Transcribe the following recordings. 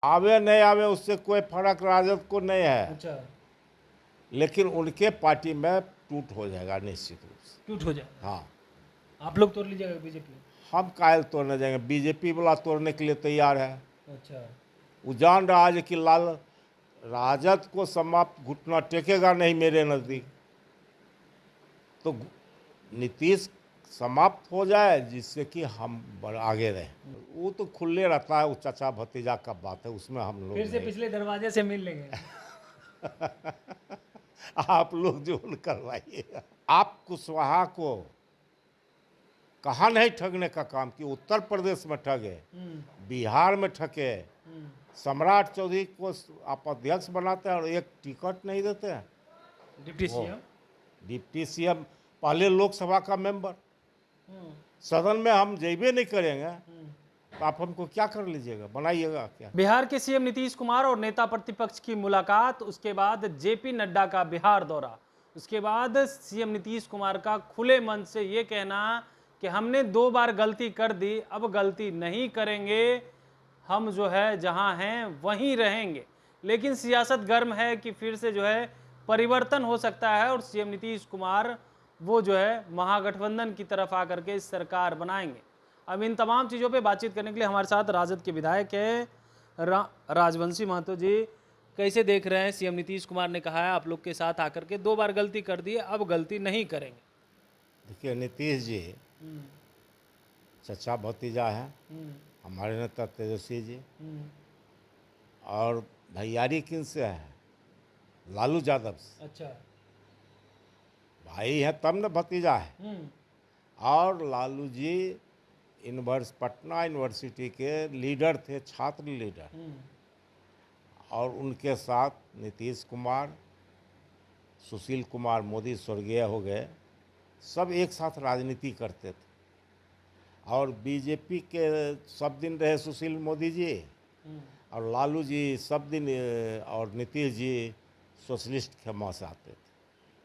आवे नहीं आवे उससे कोई फर्क राजद को नहीं है। अच्छा, लेकिन उनके पार्टी में टूट हो जाएगा निश्चित रूप से। टूट हो जाएगा। हाँ, आप लोग तोड़ लीजिएगा बीजेपी? हम कायल तोड़ने जाएंगे, बीजेपी वाला तोड़ने के लिए तैयार है। अच्छा, वो जान रहा है कि लाल राजद को समाप्त घुटना टेकेगा नहीं मेरे नज़दीक। तो नीतीश समाप्त हो जाए जिससे कि हम आगे रहें। वो तो खुले रहता है, वो चाचा भतीजा का बात है, उसमें हम लोग फिर से नहीं। पिछले दरवाजे से मिल लेंगे। आप लोग जो करवाइएगा। आप कुशवाहा को कहाँ नहीं ठगने का काम किया? उत्तर प्रदेश में ठगे, बिहार में ठगे, सम्राट चौधरी को आप अध्यक्ष बनाते हैं और एक टिकट नहीं देते हैं। Deputy CM. डिप्टी सीएम, पहले लोकसभा का मेंबर, सदन में हम जेबे नहीं करेंगे तो आप हमको क्या कर लीजिएगा, बनाइएगा क्या? बिहार के सीएम नीतीश कुमार और नेता प्रतिपक्ष की मुलाकात, उसके बाद जेपी नड्डा का बिहार दौरा, उसके बाद सीएम नीतीश कुमार का खुले मन से ये कहना कि हमने 2 बार गलती कर दी, अब गलती नहीं करेंगे, हम जो है जहां हैं वहीं रहेंगे। लेकिन सियासत गर्म है कि फिर से जो है परिवर्तन हो सकता है और सीएम नीतीश कुमार वो जो है महागठबंधन की तरफ आकर के सरकार बनाएंगे। अब इन तमाम चीज़ों पे बातचीत करने के लिए हमारे साथ राजद के विधायक है राजवंशी महतो जी। कैसे देख रहे हैं? सीएम नीतीश कुमार ने कहा है आप लोग के साथ आकर के 2 बार गलती कर दी है, अब गलती नहीं करेंगे। देखिए, नीतीश जी चचा भतीजा है हमारे नेता तेजस्वी जी, और भैयारी किन से है? लालू यादव से। अच्छा। भाई है तब न भतीजा है। और लालू जी पटना यूनिवर्सिटी के लीडर थे, छात्र लीडर। और उनके साथ नीतीश कुमार, सुशील कुमार मोदी स्वर्गीय हो गए, सब एक साथ राजनीति करते थे। और बीजेपी के सब दिन रहे सुशील मोदी जी, और लालू जी सब दिन, और नीतीश जी सोशलिस्ट खेमा से आते थे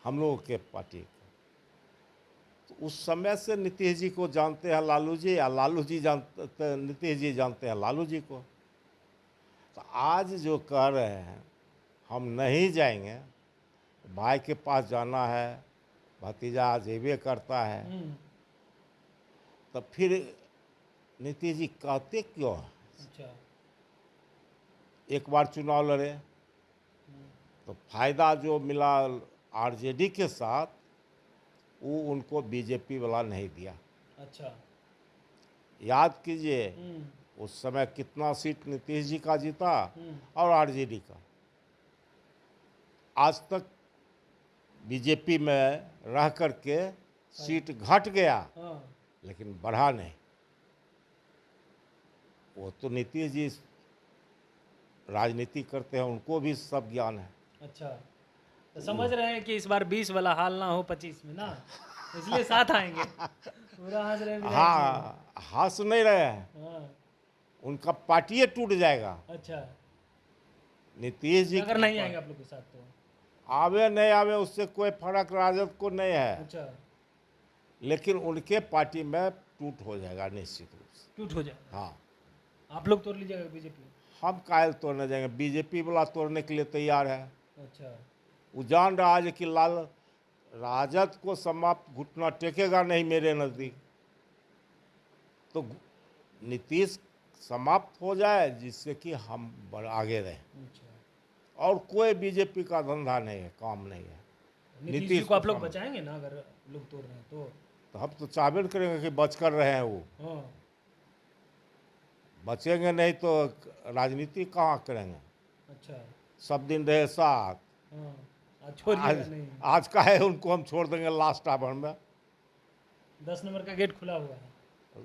हम लोगों के पार्टी के। तो उस समय से नीतीश जी को जानते हैं लालू जी, या लालू जी जानते नीतीश जी जानते हैं लालू जी को। तो आज जो कह रहे हैं हम नहीं जाएंगे, भाई के पास जाना है, भतीजा जेबे करता है, तो फिर नीतीश जी कहते क्यों हैं? अच्छा। एक बार चुनाव लड़े तो फायदा जो मिला आरजेडी के साथ, वो उनको बीजेपी वाला नहीं दिया। अच्छा। याद कीजिए उस समय कितना सीट नीतीश जी का जीता और आरजेडी का। आज तक बीजेपी में रह करके सीट घट गया, लेकिन बढ़ा नहीं। वो तो नीतीश जी राजनीति करते हैं, उनको भी सब ज्ञान है। अच्छा, तो समझ रहे हैं कि इस बार 20 वाला हाल ना हो 25 में ना, इसलिए साथ आएंगे। पूरा हंस रहे हैं। हाँ, हंस नहीं रहे हैं, हाँ। उनका पार्टी टूट जाएगा। अच्छा, नीतीश जी अगर नहीं आएंगे आप लोग के साथ तो? आवे नहीं आवे उससे कोई फर्क राजद को नहीं है। अच्छा, लेकिन उनके पार्टी में टूट हो जाएगा निश्चित रूप से। टूट हो जाएगा। हाँ, आप लोग तोड़ लीजिएगा बीजेपी? हम कायल तोड़ने जाएंगे, बीजेपी वाला तोड़ने के लिए तैयार है। अच्छा, वो जान रहा है कि लाल राजद को समाप्त घुटना टेकेगा नहीं मेरे नज़दीक। तो नीतीश समाप्त हो जाए जिससे कि हम आगे रहें। अच्छा। और कोई बीजेपी का धंधा नहीं है, काम नहीं है। नीतीश जी को आप लोग बचाएंगे ना अगर लोग तोड़ रहे हैं तो हम तो चाहबे करेंगे कि बच कर रहे हैं वो। हाँ। बचेंगे नहीं तो राजनीति कहाँ करेंगे? अच्छा। सब दिन रहे साथ। हाँ, आज छोड़िएगा नहीं। आज का है उनको हम छोड़ देंगे लास्ट आवर में। 10 नंबर का गेट खुला हुआ है।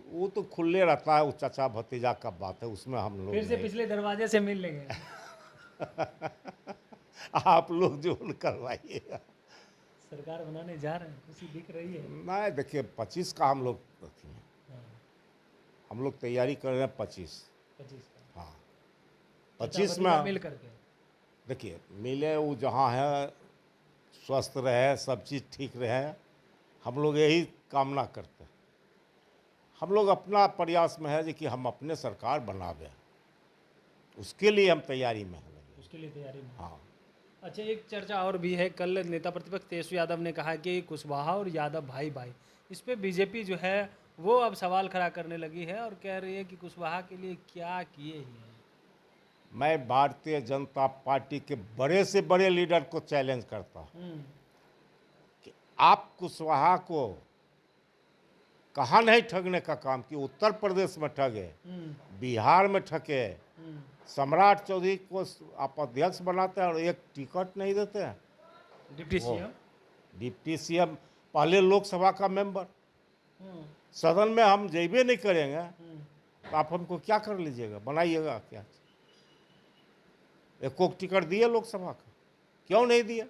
वो तो खुले रहता है, वो चाचा भतीजा का बात है, उसमें हम लोग फिर से नहीं। पिछले दरवाजे से मिल लेंगे। आप लोग जो करवाइएगा। सरकार बनाने जा रहे हैं, खुशी दिख रही है। नहीं, देखिए 25 का हम लोग रखेंगे, हाँ, हम लोग तैयारी कर रहे हैं 25 का। हाँ, 25 में मिल करके देखिए मिले, वो जहाँ है स्वस्थ रहे, सब चीज़ ठीक रहे, हम लोग यही कामना करते हैं। हम लोग अपना प्रयास में है कि हम अपने सरकार बनावे, उसके लिए हम तैयारी में हैं लगे। उसके लिए तैयारी में। हाँ, अच्छा, एक चर्चा और भी है। कल नेता प्रतिपक्ष तेजस्वी यादव ने कहा कि कुशवाहा और यादव भाई भाई, इस पे बीजेपी जो है वो अब सवाल खड़ा करने लगी है और कह रही है कि कुशवाहा के लिए क्या किए ही हैं। मैं भारतीय जनता पार्टी के बड़े से बड़े लीडर को चैलेंज करता हूँ कि आप कुशवाहा को कहाँ नहीं ठगने का काम किए। उत्तर प्रदेश में ठगे, बिहार में ठगे, सम्राट चौधरी को आप अध्यक्ष बनाते हैं और एक टिकट नहीं देते हैं। डिप्टी वो सीएम। डिप्टी सीएम, पहले लोकसभा का मेंबर, सदन में हम जेबे नहीं करेंगे तो आप हमको क्या कर लीजिएगा, बनाइएगा क्या। एक को टिकट दिए लोकसभा का, क्यों नहीं दिया?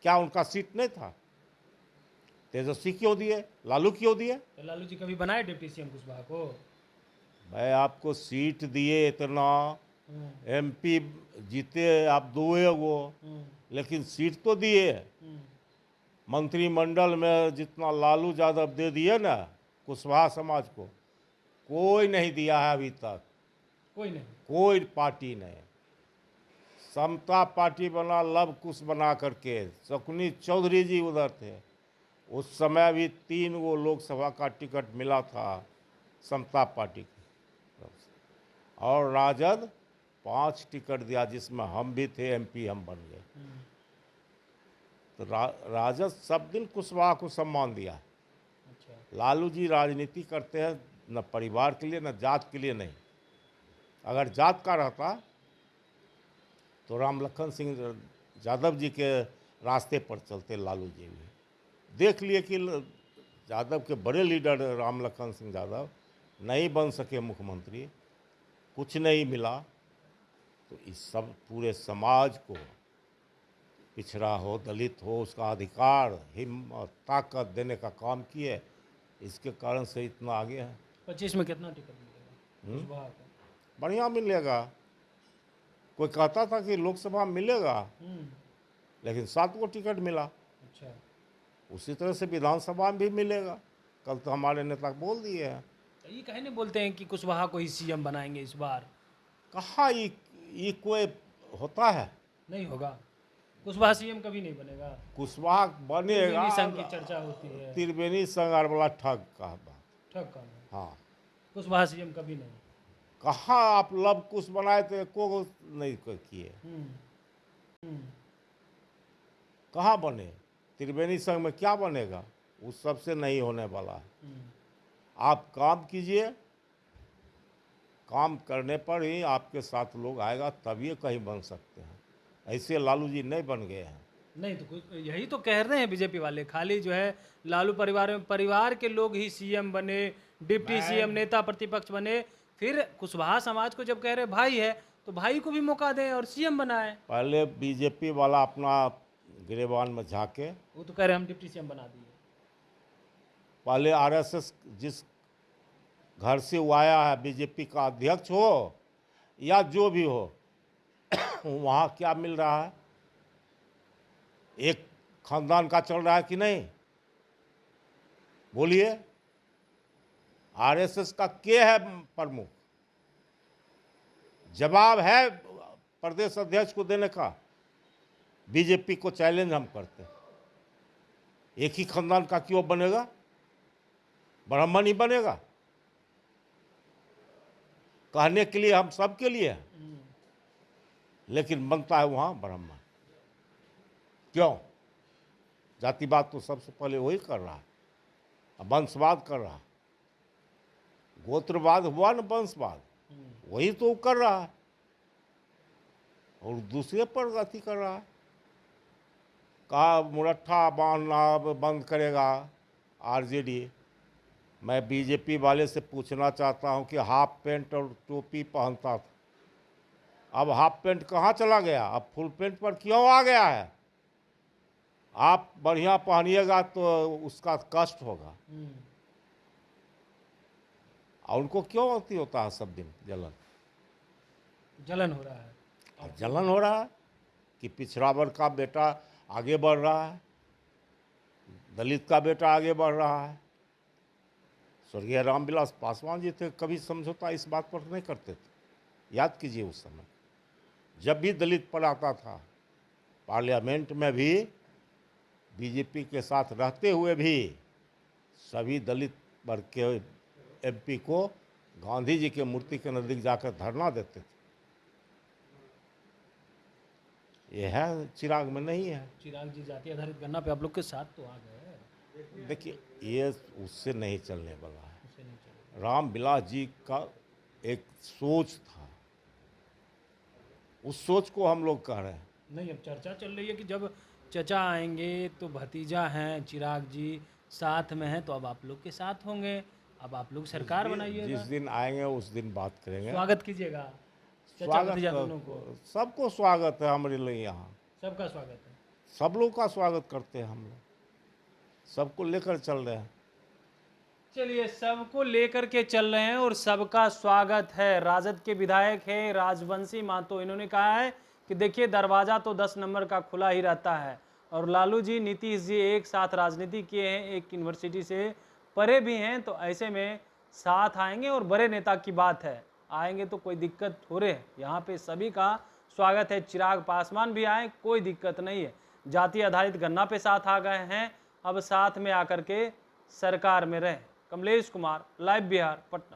क्या उनका सीट नहीं था? तेजस्वी क्यों दिए, लालू क्यों दिए? तो लालू जी कभी बनाए डिप्टी सीएम कुशवाहा को? भाई आपको सीट दिए इतना, एमपी जीते आप दुए वो, लेकिन सीट तो दिए। मंत्रिमंडल में जितना लालू यादव दे दिए ना कुशवाहा समाज को, कोई नहीं दिया है अभी तक, कोई नहीं। कोई पार्टी नहीं। समता पार्टी बना लव कुश बना करके, शकुनी चौधरी जी उधर थे, उस समय भी 3 वो लोकसभा का टिकट मिला था समता पार्टी की तरफ से, और राजद 5 टिकट दिया जिसमें हम भी थे, एमपी हम बन गए। तो राजद सब दिन कुशवाहा को सम्मान दिया। अच्छा। लालू जी राजनीति करते हैं न परिवार के लिए न जात के लिए नहीं। अगर जात का रहता तो राम लखन सिंह यादव जी के रास्ते पर चलते लालू जी भी। देख लिए कि यादव के बड़े लीडर राम लखन सिंह यादव नहीं बन सके मुख्यमंत्री, कुछ नहीं मिला, तो इस सब पूरे समाज को, पिछड़ा हो दलित हो, उसका अधिकार, हिम्मत, ताकत देने का काम किए। इसके कारण से इतना आगे है। 25 में कितना टिकट मिलेगा कुशवाहा को? बढ़िया मिलेगा। कोई कहता था कि लोकसभा मिलेगा, लेकिन 7 को टिकट मिला। अच्छा। उसी तरह से विधानसभा में भी मिलेगा। कल तो हमारे नेता बोल दिए हैं। तो ये कहे नहीं बोलते हैं कि कुशवाहा को ही सीएम बनाएंगे इस बार? कहाँ ये कोई होता है? नहीं होगा, कुशवाहा सीएम कभी नहीं बनेगा। कुशवाहा बनेगा, त्रिवेणी संघ की चर्चा होती है। त्रिवेणी संघ वाला ठग का बात। ठग काम है। हाँ, कुशवाहा सीएम कभी नहीं। कहाँ आप लव कुश बनाए थे, को नहीं किए, कहाँ बने? त्रिवेणी संघ में क्या बनेगा? उस सबसे नहीं होने वाला है। आप काम कीजिए, काम करने पर ही आपके साथ लोग आएगा, तब ये कहीं बन सकते हैं। ऐसे लालू जी नहीं बन गए हैं। नहीं तो कुछ यही तो कह रहे हैं बीजेपी वाले, खाली जो है लालू परिवार में परिवार के लोग ही सीएम बने, डिप्टी सीएम, नेता प्रतिपक्ष बने। फिर कुशवाहा समाज को जब कह रहे भाई है तो भाई को भी मौका दें और सीएम बनाए। पहले बीजेपी वाला अपना गिरेबान में झाके, वो तो कह रहे हम डिप्टी सीएम बना दिए। पहले आरएसएस जिस घर से वो आया है, बीजेपी का अध्यक्ष हो या जो भी हो, वहाँ क्या मिल रहा है? एक खानदान का चल रहा है कि नहीं? बोलिए। आरएसएस का के है प्रमुख? जवाब है प्रदेश अध्यक्ष को देने का। बीजेपी को चैलेंज हम करते हैं, एक ही खानदान का क्यों बनेगा? ब्राह्मण ही बनेगा? कहने के लिए हम सब के लिए हैं, लेकिन बनता है वहां ब्राह्मण। क्यों? जातिवाद तो सबसे पहले वही कर रहा है, वंशवाद कर रहा है। गोत्रवाद हुआ न वंशवाद, वही तो कर रहा है, और दूसरे पर गति कर रहा है। कहा मुरट्ठा बांधना बंद करेगा आरजेडी। मैं बीजेपी वाले से पूछना चाहता हूं कि हाफ पैंट और टोपी पहनता था, अब हाफ पैंट कहाँ चला गया? अब फुल पैंट पर क्यों आ गया है? आप बढ़िया पहनिएगा तो उसका कष्ट होगा। और उनको क्यों होती होता है सब दिन जलन? जलन हो रहा है। अब जलन हो रहा है कि पिछड़ा वर्ग का बेटा आगे बढ़ रहा है, दलित का बेटा आगे बढ़ रहा है। स्वर्गीय रामविलास पासवान जी थे, कभी समझौता इस बात पर नहीं करते थे। याद कीजिए उस समय जब भी दलित पर आता था, पार्लियामेंट में भी बीजेपी के साथ रहते हुए भी सभी दलित वर्ग के एमपी को गांधी जी के मूर्ति के नज़दीक जाकर धरना देते थे। ये है, चिराग में नहीं है। चिराग जी जाति आधारित गणना पे आप लोग के साथ तो आ गए, देखिए ये उससे नहीं चलने वाला है। उससे नहीं चले। राम विलास जी का एक सोच था, उस सोच को हम लोग कह रहे हैं। नहीं, अब चर्चा चल रही है कि जब चचा आएंगे तो भतीजा हैं चिराग जी साथ में हैं, तो अब आप लोग के साथ होंगे, अब आप लोग सरकार बनाइएगा, जिस दिन आएंगे उस दिन बात करेंगे। स्वागत कीजिएगा चचा स्वागत भतीजा दोनों को, सबको स्वागत है हमारे लिए यहाँ। सबका स्वागत है। सब लोग का स्वागत करते हैं हम लोग, सबको लेकर चल रहे हैं। चलिए, सबको लेकर के चल रहे हैं और सबका स्वागत है। राजद के विधायक है राजवंशी महतो, इन्होंने कहा है कि देखिए दरवाज़ा तो 10 नंबर का खुला ही रहता है, और लालू जी नीतीश जी एक साथ राजनीति किए हैं, एक यूनिवर्सिटी से पढ़े भी हैं, तो ऐसे में साथ आएंगे और बड़े नेता की बात है, आएंगे तो कोई दिक्कत हो रहे, यहाँ पे सभी का स्वागत है। चिराग पासवान भी आए, कोई दिक्कत नहीं है। जाति आधारित गणना पे साथ आ गए हैं, अब साथ में आकर के सरकार में रहे। कमलेश कुमार, लाइव बिहार, पटना।